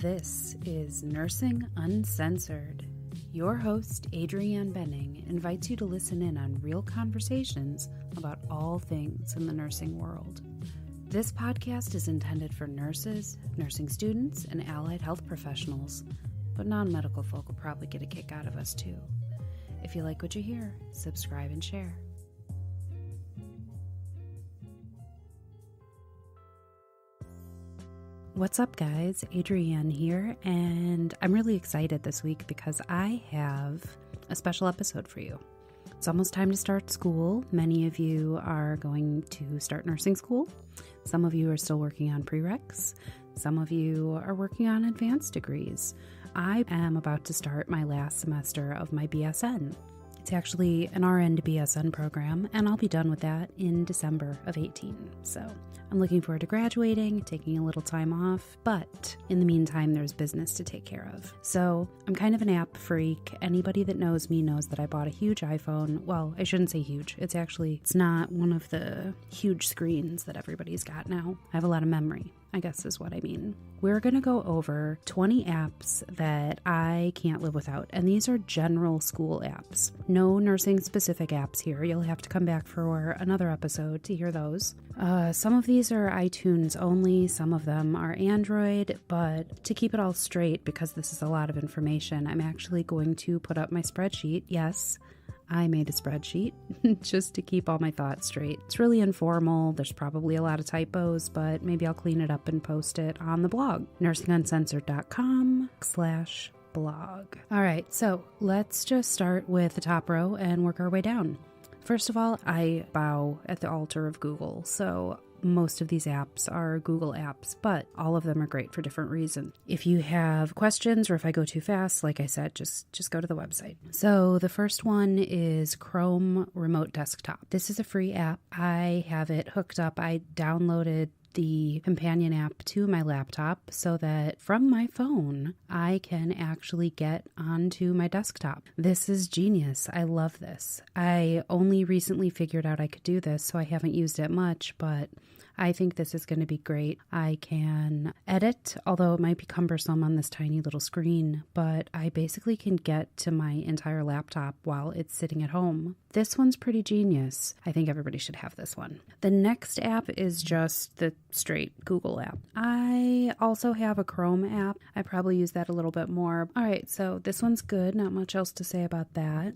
This is Nursing Uncensored. Your host, Adrianne Benning, invites you to listen in on real conversations about all things in the nursing world. This podcast is intended for nurses, nursing students, and allied health professionals, but non-medical folk will probably get a kick out of us too. If you like what you hear, subscribe and share. What's up, guys? Adrianne here, and I'm really excited this week because I have a special episode for you. It's almost time to start school. Many of you are going to start nursing school. Some of you are still working on prereqs. Some of you are working on advanced degrees. I am about to start my last semester of my BSN. It's actually an RN to BSN program, and I'll be done with that in December of 18. So I'm looking forward to graduating, taking a little time off, but in the meantime, there's business to take care of. So I'm kind of an app freak. Anybody that knows me knows that I bought a huge iPhone. Well, I shouldn't say huge. It's not one of the huge screens that everybody's got now. I have a lot of memory, I guess is what I mean. We're going to go over 20 apps that I can't live without, and these are general school apps. No nursing specific apps here. You'll have to come back for another episode to hear those. Some of these are iTunes only, some of them are Android, but to keep it all straight, because this is a lot of information, I'm actually going to put up my spreadsheet. Yes, I made a spreadsheet just to keep all my thoughts straight. It's really informal. There's probably a lot of typos, but maybe I'll clean it up and post it on the blog, nursinguncensored.com/blog. All right, so let's just start with the top row and work our way down. First of all, I bow at the altar of Google, so most of these apps are Google apps, but all of them are great for different reasons. If you have questions or if I go too fast, like I said, just go to the website. So the first one is Chrome Remote Desktop. This is a free app. I have it hooked up. I downloaded the companion app to my laptop so that from my phone, I can actually get onto my desktop. This is genius. I love this. I only recently figured out I could do this, so I haven't used it much, but I think this is going to be great. I can edit, although it might be cumbersome on this tiny little screen, but I basically can get to my entire laptop while it's sitting at home. This one's pretty genius. I think everybody should have this one. The next app is just the straight Google app. I also have a Chrome app. I probably use that a little bit more. All right, so this one's good. Not much else to say about that.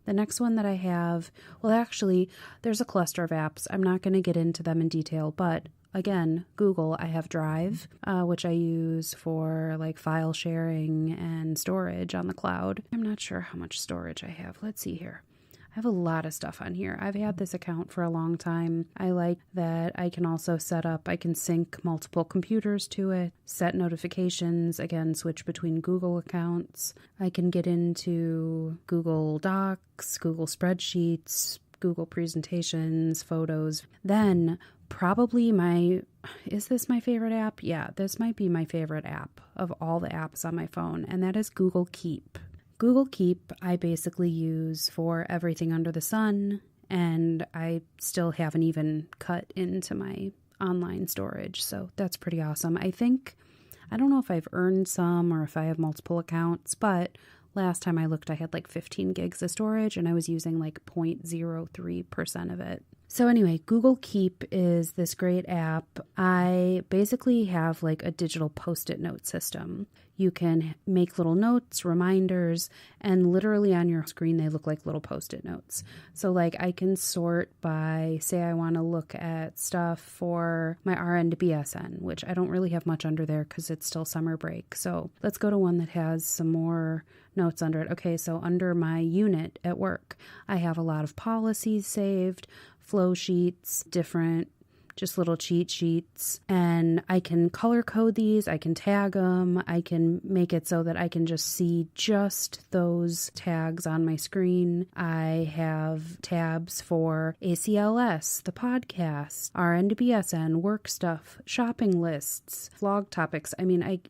The next one that I have, well, actually, there's a cluster of apps. I'm not going to get into them in detail, but again, Google, I have Drive, which I use for like file sharing and storage on the cloud. I'm not sure how much storage I have. Let's see here. I have a lot of stuff on here. I've had this account for a long time. I like that I can also I can sync multiple computers to it, set notifications, again, switch between Google accounts. I can get into Google Docs, Google Spreadsheets, Google Presentations, Photos. Then probably is this my favorite app? Yeah, this might be my favorite app of all the apps on my phone, and that is Google Keep. Google Keep, I basically use for everything under the sun, and I still haven't even cut into my online storage, so that's pretty awesome. I don't know if I've earned some or if I have multiple accounts, but last time I looked, I had like 15 gigs of storage, and I was using like 0.03% of it. So anyway, Google Keep is this great app. I basically have like a digital Post-it note system. You can make little notes, reminders, and literally on your screen, they look like little Post-it notes. So like I can sort by, say I want to look at stuff for my RN to BSN, which I don't really have much under there because it's still summer break. So let's go to one that has some more notes under it. Okay, so under my unit at work, I have a lot of policies saved, flow sheets, different just little cheat sheets, and I can color code these, I can tag them, I can make it so that I can just see just those tags on my screen. I have tabs for ACLS, the podcast, RN to BSN, work stuff, shopping lists, vlog topics. I mean, I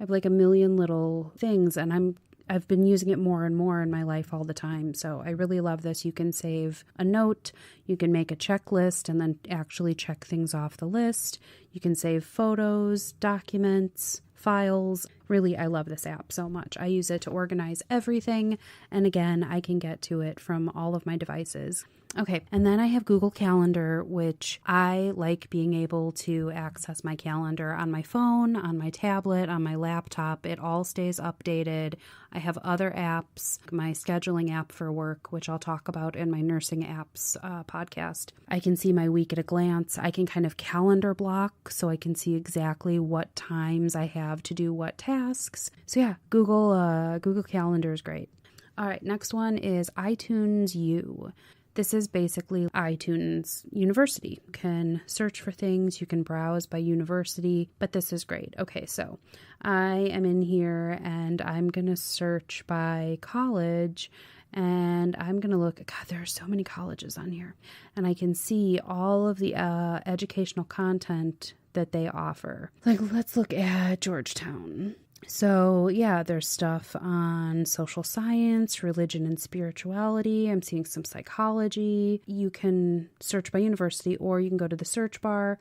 have like a million little things, and I've been using it more and more in my life all the time. So I really love this. You can save a note, you can make a checklist and then actually check things off the list. You can save photos, documents, files. Really, I love this app so much. I use it to organize everything. And again, I can get to it from all of my devices. Okay, and then I have Google Calendar, which I like being able to access my calendar on my phone, on my tablet, on my laptop. It all stays updated. I have other apps, my scheduling app for work, which I'll talk about in my nursing apps podcast. I can see my week at a glance. I can kind of calendar block so I can see exactly what times I have to do what tasks. So yeah, Google Calendar is great. All right, next one is iTunes U. This is basically iTunes University. You can search for things, you can browse by university, but this is great. Okay, so I am in here and I'm going to search by college and I'm going to look. God, there are so many colleges on here. And I can see all of the educational content that they offer. Like, let's look at Georgetown. So yeah, there's stuff on social science, religion and spirituality. I'm seeing some psychology. You can search by university or you can go to the search bar.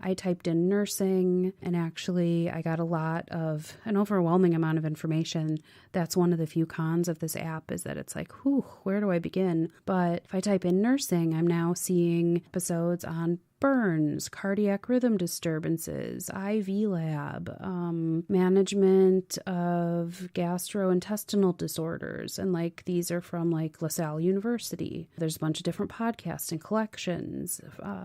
I typed in nursing and actually I got an overwhelming amount of information. That's one of the few cons of this app is that it's like, where do I begin? But if I type in nursing, I'm now seeing episodes on burns, cardiac rhythm disturbances, IV lab, management of gastrointestinal disorders. And like these are from like LaSalle University. There's a bunch of different podcasts and collections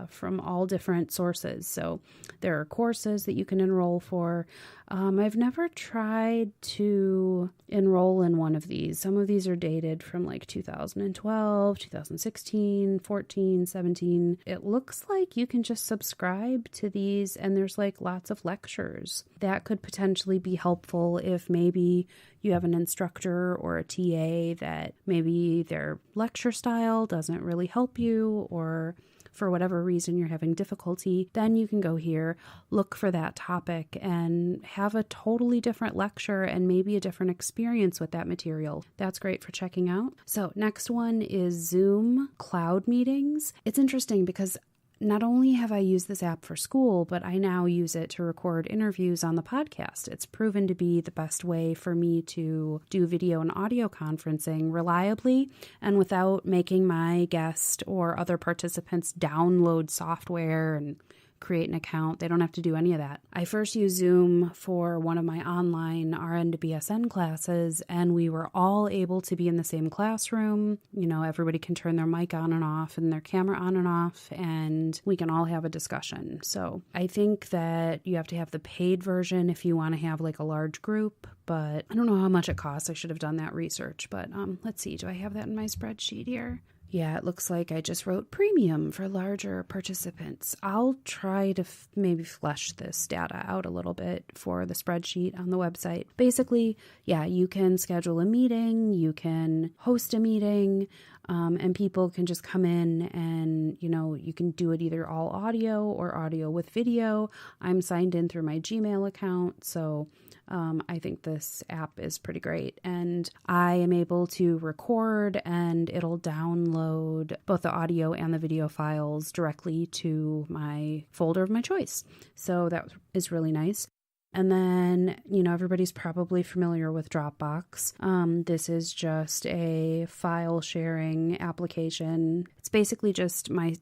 from all different sources. So there are courses that you can enroll for. I've never tried to enroll in one of these. Some of these are dated from like 2012, 2016, 14, 17. It looks like you can just subscribe to these and there's like lots of lectures. That could potentially be helpful if maybe you have an instructor or a TA that maybe their lecture style doesn't really help you, or for whatever reason you're having difficulty, then you can go here, look for that topic, and have a totally different lecture and maybe a different experience with that material. That's great for checking out. So next one is Zoom Cloud Meetings. It's interesting because not only have I used this app for school, but I now use it to record interviews on the podcast. It's proven to be the best way for me to do video and audio conferencing reliably and without making my guest or other participants download software and create an account. They don't have to do any of that. I first used Zoom for one of my online RN to BSN classes, and we were all able to be in the same classroom. You know, everybody can turn their mic on and off and their camera on and off, and we can all have a discussion. So I think that you have to have the paid version if you want to have like a large group, but I don't know how much it costs. I should have done that research, but let's see. Do I have that in my spreadsheet here? Yeah, it looks like I just wrote premium for larger participants. I'll try to maybe flesh this data out a little bit for the spreadsheet on the website. Basically, yeah, you can schedule a meeting, you can host a meeting, and people can just come in and, you know, you can do it either all audio or audio with video. I'm signed in through my Gmail account, so I think this app is pretty great, and I am able to record and it'll download both the audio and the video files directly to my folder of my choice. So that is really nice. And then, you know, everybody's probably familiar with Dropbox. This is just a file sharing application. It's basically just my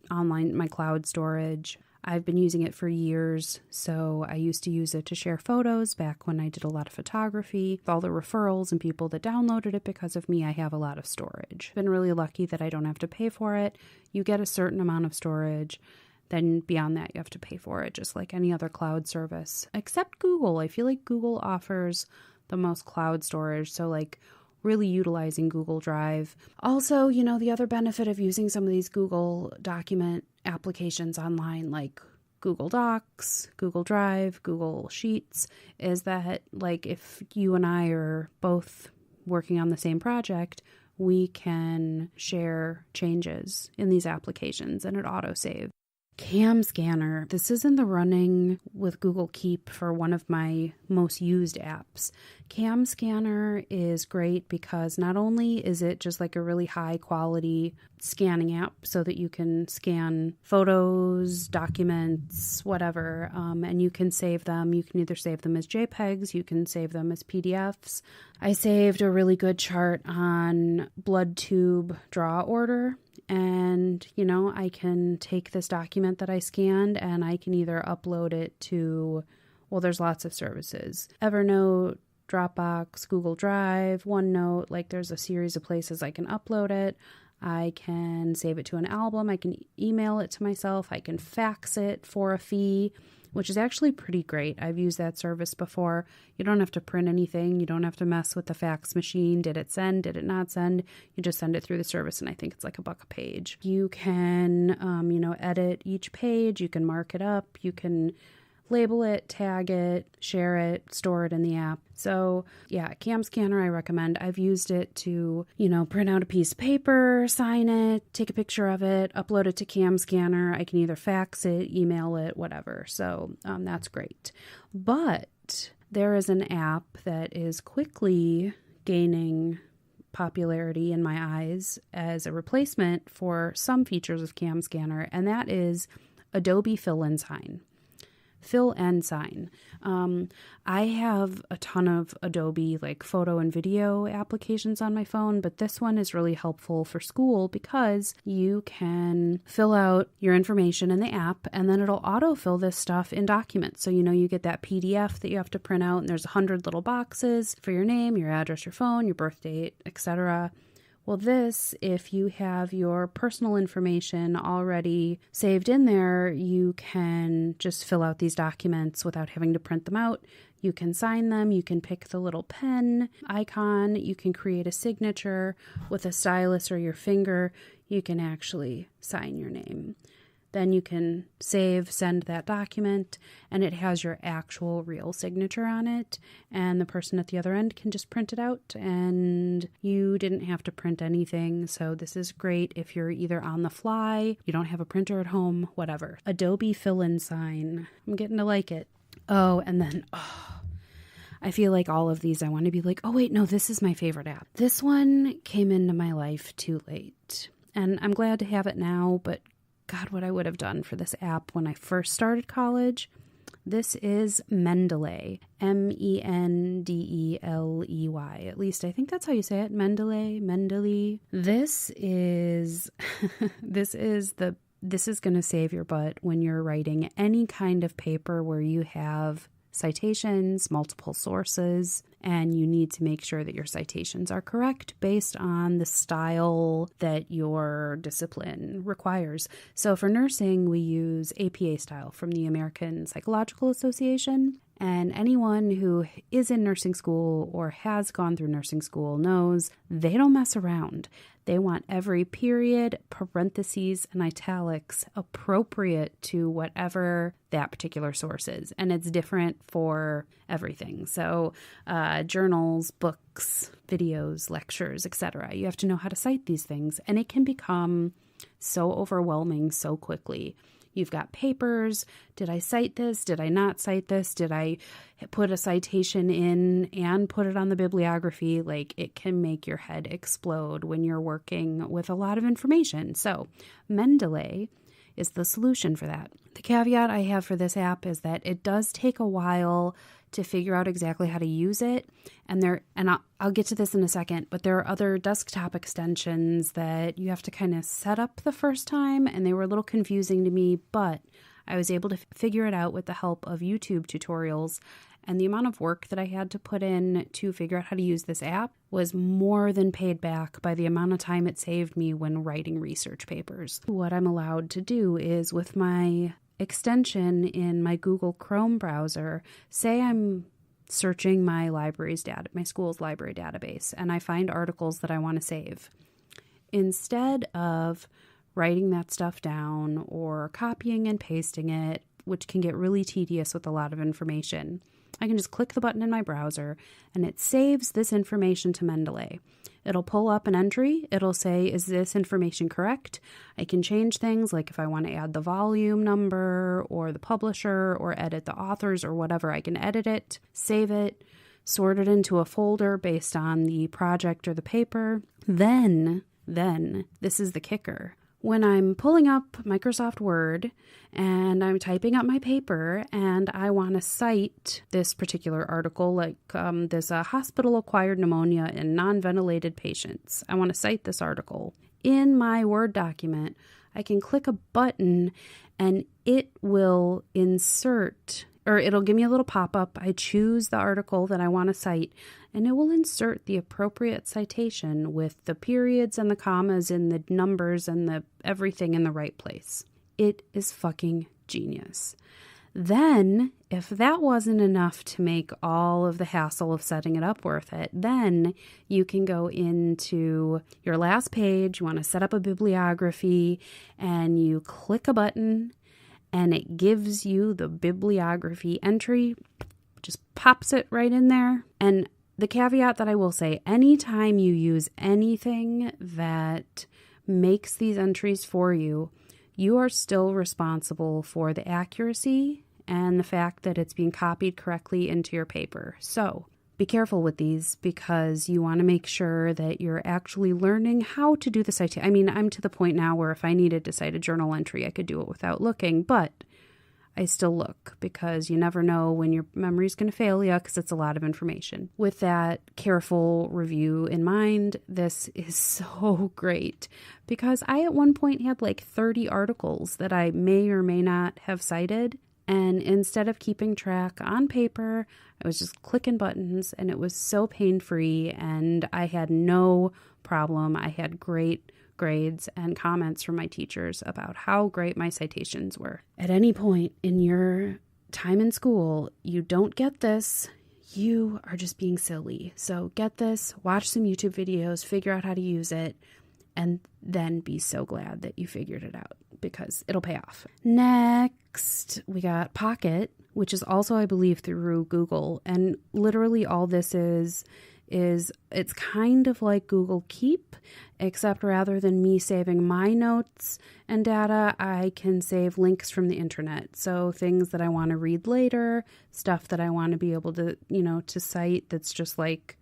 cloud storage. I've been using it for years, so I used to use it to share photos back when I did a lot of photography. With all the referrals and people that downloaded it because of me, I have a lot of storage. Been really lucky that I don't have to pay for it. You get a certain amount of storage, then beyond that you have to pay for it, just like any other cloud service. Except Google. I feel like Google offers the most cloud storage, so like really utilizing Google Drive. Also, you know, the other benefit of using some of these Google document applications online like Google Docs, Google Drive, Google Sheets is that like if you and I are both working on the same project, we can share changes in these applications and it autosave. Cam Scanner. This is in the running with Google Keep for one of my most used apps. Cam Scanner is great because not only is it just like a really high quality scanning app so that you can scan photos, documents, whatever, and you can save them. You can either save them as JPEGs, you can save them as PDFs. I saved a really good chart on blood tube draw order. And, I can take this document that I scanned and I can either upload it to, well, there's lots of services. Evernote, Dropbox, Google Drive, OneNote, like there's a series of places I can upload it. I can save it to an album. I can email it to myself. I can fax it for a fee, which is actually pretty great. I've used that service before. You don't have to print anything. You don't have to mess with the fax machine. Did it send? Did it not send? You just send it through the service, and I think it's like $1 a page. You can, edit each page. You can mark it up. You can label it, tag it, share it, store it in the app. So yeah, Cam Scanner I recommend. I've used it to, print out a piece of paper, sign it, take a picture of it, upload it to Cam Scanner. I can either fax it, email it, whatever. So that's great. But there is an app that is quickly gaining popularity in my eyes as a replacement for some features of Cam Scanner, and that is Adobe Fill and Sign. Fill and Sign. I have a ton of Adobe like photo and video applications on my phone, but this one is really helpful for school because you can fill out your information in the app and then it'll autofill this stuff in documents. So, you get that PDF that you have to print out and there's 100 little boxes for your name, your address, your phone, your birth date, etc. Well, this, if you have your personal information already saved in there, you can just fill out these documents without having to print them out. You can sign them. You can pick the little pen icon. You can create a signature with a stylus or your finger. You can actually sign your name. Then you can send that document, and it has your actual real signature on it, and the person at the other end can just print it out, and you didn't have to print anything. So this is great if you're either on the fly, you don't have a printer at home, whatever. Adobe Fill and Sign. I'm getting to like it. Oh, and then, I feel like all of these I want to be like, oh wait, no, this is my favorite app. This one came into my life too late, and I'm glad to have it now, but God, what I would have done for this app when I first started college. This is Mendeley, Mendeley. At least I think that's how you say it. Mendeley. This is going to save your butt when you're writing any kind of paper where you have citations, multiple sources, and you need to make sure that your citations are correct based on the style that your discipline requires. So for nursing, we use APA style from the American Psychological Association. And anyone who is in nursing school or has gone through nursing school knows they don't mess around. They want every period, parentheses, and italics appropriate to whatever that particular source is. And it's different for everything. So journals, books, videos, lectures, etc. You have to know how to cite these things. And it can become so overwhelming so quickly. You've got papers. Did I cite this? Did I not cite this? Did I put a citation in and put it on the bibliography? Like, it can make your head explode when you're working with a lot of information. So Mendeley is the solution for that. The caveat I have for this app is that it does take a while to figure out exactly how to use it. And I'll get to this in a second, but there are other desktop extensions that you have to kind of set up the first time, and they were a little confusing to me, but I was able to figure it out with the help of YouTube tutorials. And the amount of work that I had to put in to figure out how to use this app was more than paid back by the amount of time it saved me when writing research papers. What I'm allowed to do is, with my extension in my Google Chrome browser, say I'm searching my school's library database, and I find articles that I want to save. Instead of writing that stuff down or copying and pasting it, which can get really tedious with a lot of information, I can just click the button in my browser and it saves this information to Mendeley. It'll pull up an entry. It'll say, is this information correct? I can change things, like if I want to add the volume number or the publisher or edit the authors or whatever, I can edit it, save it, sort it into a folder based on the project or the paper. Then, this is the kicker. When I'm pulling up Microsoft Word and I'm typing up my paper and I want to cite this particular article, like there's a hospital-acquired pneumonia in non-ventilated patients. I want to cite this article. In my Word document, I can click a button and it will insert, or it'll give me a little pop-up. I choose the article that I want to cite, and it will insert the appropriate citation with the periods and the commas and the numbers and the everything in the right place. It is fucking genius. Then, if that wasn't enough to make all of the hassle of setting it up worth it, then you can go into your last page, you want to set up a bibliography, and you click a button, and it gives you the bibliography entry, just pops it right in there. And the caveat that I will say, anytime you use anything that makes these entries for you, you are still responsible for the accuracy and the fact that it's being copied correctly into your paper. So be careful with these because you want to make sure that you're actually learning how to do the citation. I mean, I'm to the point now where if I needed to cite a journal entry, I could do it without looking, but I still look because you never know when your memory's going to fail you because it's a lot of information. With that careful review in mind, this is so great because I at one point had like 30 articles that I may or may not have cited. And instead of keeping track on paper, I was just clicking buttons and it was so pain-free and I had no problem. I had great grades and comments from my teachers about how great my citations were. At any point in your time in school, you don't get this, you are just being silly. So get this, watch some YouTube videos, figure out how to use it, and then be so glad that you figured it out because it'll pay off. Next, we got Pocket, which is also, I believe, through Google. And literally all this is it's kind of like Google Keep, except rather than me saving my notes and data, I can save links from the internet. So things that I want to read later, stuff that I want to be able to, to cite that's just like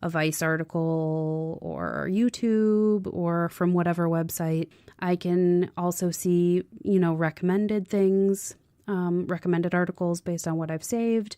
a Vice article or YouTube or from whatever website. I can also see, recommended things, recommended articles based on what I've saved.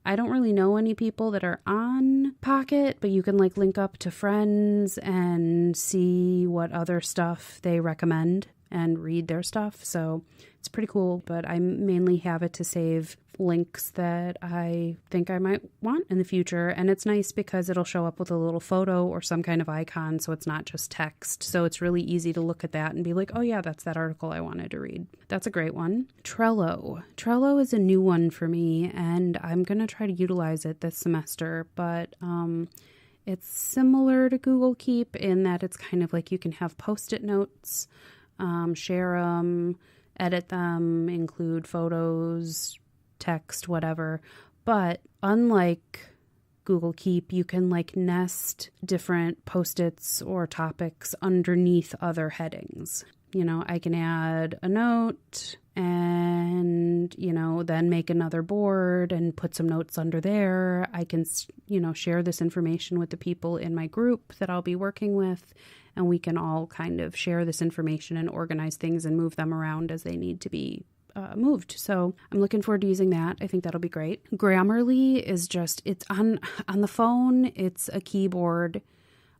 I don't really know any people that are on Pocket, but you can link up to friends and see what other stuff they recommend and read their stuff. So it's pretty cool, but I mainly have it to save links that I think I might want in the future. And it's nice because it'll show up with a little photo or some kind of icon, so it's not just text. So it's really easy to look at that and be like, oh yeah, that's that article I wanted to read. That's a great one. Trello. Trello is a new one for me, and I'm going to try to utilize it this semester, but it's similar to Google Keep in that it's kind of like you can have Post-it notes, share them, edit them, include photos, text, whatever. But unlike Google Keep, you can nest different Post-its or topics underneath other headings. I can add a note and, then make another board and put some notes under there. I can, share this information with the people in my group that I'll be working with, and we can all kind of share this information and organize things and move them around as they need to be moved. So I'm looking forward to using that. I think that'll be great. Grammarly is it's on the phone. It's a keyboard.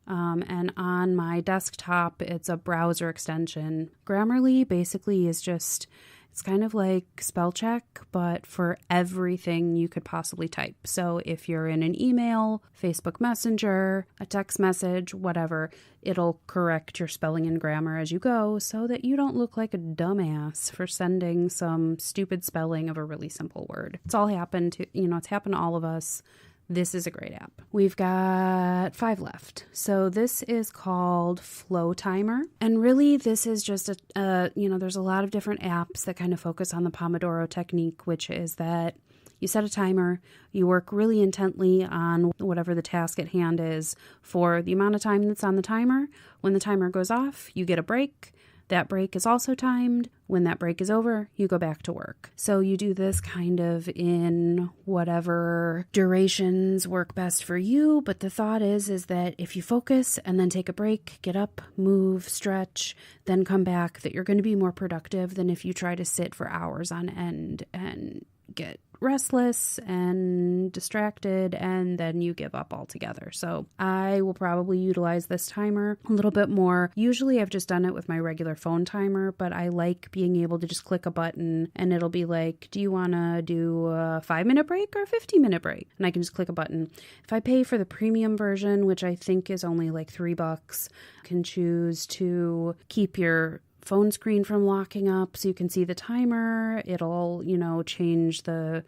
And on my desktop, it's a browser extension. Grammarly basically is it's kind of like spell check, but for everything you could possibly type. So if you're in an email, Facebook Messenger, a text message, whatever, it'll correct your spelling and grammar as you go so that you don't look like a dumbass for sending some stupid spelling of a really simple word. It's all happened to, it's happened to all of us. This is a great app. We've got 5 left. So this is called Flow Timer. And really this is just there's a lot of different apps that kind of focus on the Pomodoro technique, which is that you set a timer, you work really intently on whatever the task at hand is for the amount of time that's on the timer. When the timer goes off, you get a break. That break is also timed. When that break is over, you go back to work. So you do this kind of in whatever durations work best for you. But the thought is that if you focus and then take a break, get up, move, stretch, then come back, that you're going to be more productive than if you try to sit for hours on end and get restless and distracted, and then you give up altogether. So I will probably utilize this timer a little bit more. Usually I've just done it with my regular phone timer, but I like being able to just click a button and it'll be like, do you want to do a 5-minute break or a 15-minute break? And I can just click a button. If I pay for the premium version, which I think is only like $3, you can choose to keep your phone screen from locking up so you can see the timer. It'll, change the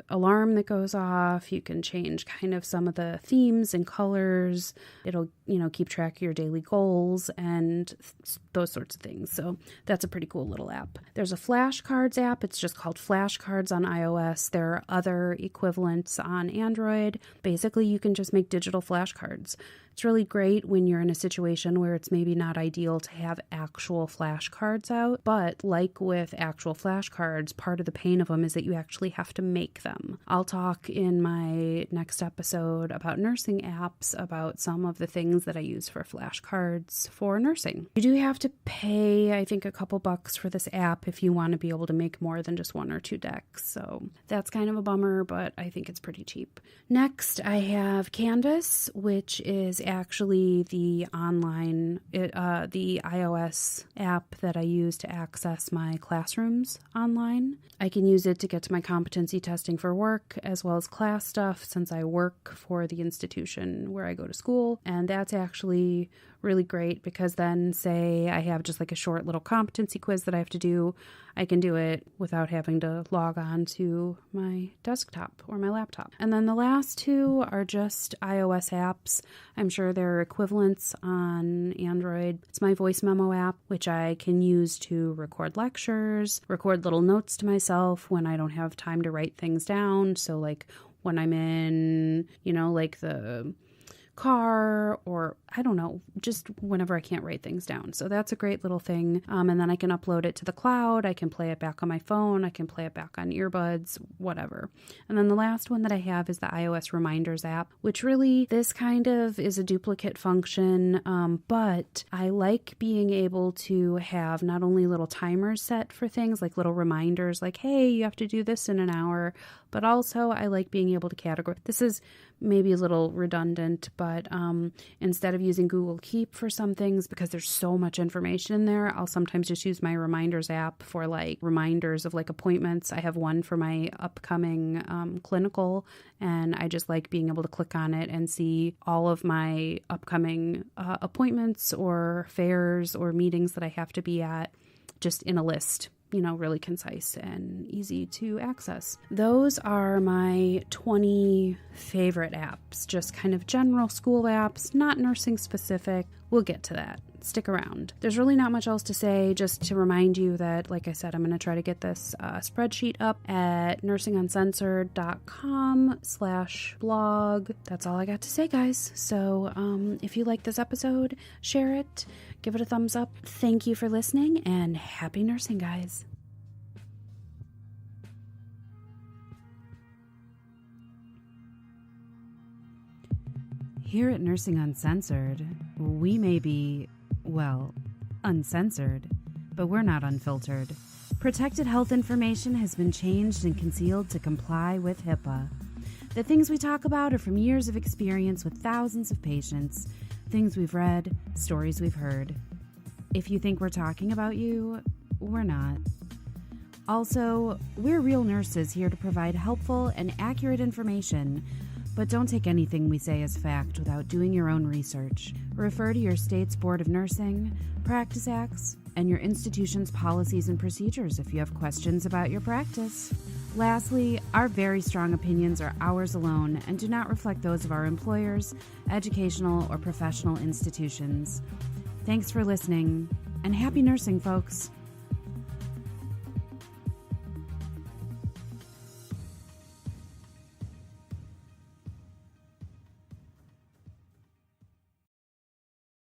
alarm that goes off. You can change kind of some of the themes and colors. It'll, keep track of your daily goals and those sorts of things. So that's a pretty cool little app. There's a flashcards app. It's just called Flashcards on iOS. There are other equivalents on Android. Basically, you can just make digital flashcards. It's really great when you're in a situation where it's maybe not ideal to have actual flashcards out, but like with actual flashcards, part of the pain of them is that you actually have to make them. I'll talk in my next episode about nursing apps, about some of the things that I use for flashcards for nursing. You do have to pay, I think, a couple bucks for this app if you want to be able to make more than just 1 or 2 decks. So that's kind of a bummer, but I think it's pretty cheap. Next, I have Canvas, which is actually the the iOS app that I use to access my classrooms online. I can use it to get to my competency testing for work as well as class stuff, since I work for the institution where I go to school. And that's actually really great because then, say I have just like a short little competency quiz that I have to do, I can do it without having to log on to my desktop or my laptop. And then the last 2 are just iOS apps. I'm sure there are equivalents on Android. It's my voice memo app, which I can use to record lectures, record little notes to myself when I don't have time to write things down. So like when I'm in, like the car, or I don't know, just whenever I can't write things down. So that's a great little thing. And then I can upload it to the cloud. I can play it back on my phone. I can play it back on earbuds, whatever. And then the last one that I have is the iOS Reminders app, which really, this kind of is a duplicate function. But I like being able to have not only little timers set for things, like little reminders, like, hey, you have to do this in an hour, but also I like being able to categorize. This is maybe a little redundant, but instead of using Google Keep for some things, because there's so much information in there, I'll sometimes just use my Reminders app for like reminders of like appointments. I have one for my upcoming clinical, and I just like being able to click on it and see all of my upcoming appointments or fairs or meetings that I have to be at just in a list. Really concise and easy to access. Those are my 20 favorite apps, just kind of general school apps, not nursing specific. We'll get to that. Stick around. There's really not much else to say, just to remind you that, like I said, I'm going to try to get this spreadsheet up at nursinguncensored.com/blog. That's all I got to say, guys. So if you like this episode, share it, give it a thumbs up. Thank you for listening, and happy nursing, guys. Here at Nursing Uncensored, we may be, uncensored, but we're not unfiltered. Protected health information has been changed and concealed to comply with HIPAA. The things we talk about are from years of experience with thousands of patients, things we've read, stories we've heard. If you think we're talking about you, we're not. Also, we're real nurses here to provide helpful and accurate information, but don't take anything we say as fact without doing your own research. Refer to your state's Board of Nursing, Practice Acts, and your institution's policies and procedures if you have questions about your practice. Lastly, our very strong opinions are ours alone and do not reflect those of our employers, educational, or professional institutions. Thanks for listening, and happy nursing, folks.